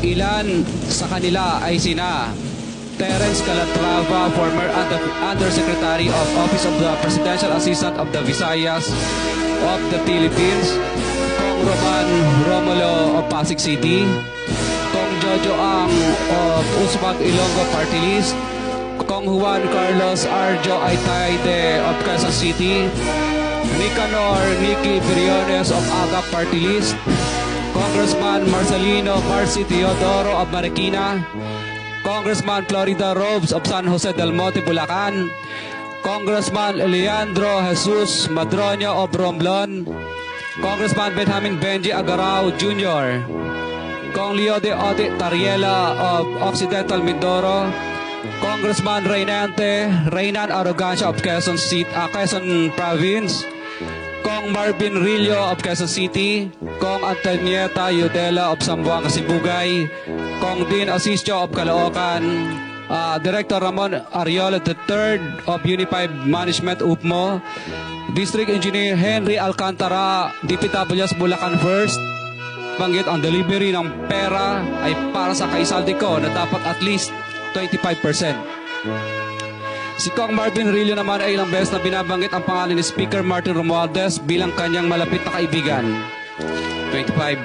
Ilan sa kanila ay sina Terence Calatrava, former Undersecretary of Office of the Presidential Assistant of the Visayas of the Philippines, Kong Roman Romulo of Pasig City, Kong Jojo Ang of Usmag Ilonggo Party List, Kong Juan Carlos Arjo Aitayde of Quezon City, Nicanor Nicky Briones of Aga Party List, Congressman Marcelino Marcy Teodoro of Marikina, Congressman Florida Robes of San Jose del Monte, Bulacan, Congressman Leandro Jesus Madroño of Romblon, Congressman Benjamin Benji Agarao Jr., Kong Leo de Ode Tariela of Occidental Mindoro, Congressman Reynan Arrogancia of Quezon Province, Kong Marvin Rillo of Quezon City, Kong Antonieta Yudela of Zamboanga, Sibugay, Kong Dean Asisio of Caloocan, Director Ramon Ariola III of Unified Management UPMO, District Engineer Henry Alcantara, DPWS Bulacan First. Banggit ang delivery ng pera ay para sa kaisaldi ko na dapat at least 25%. Si Kong Marvin Rillo naman ay ilang beses na binabanggit ang pangalan ni Speaker Martin Romualdez bilang kanyang malapit na kaibigan. 25.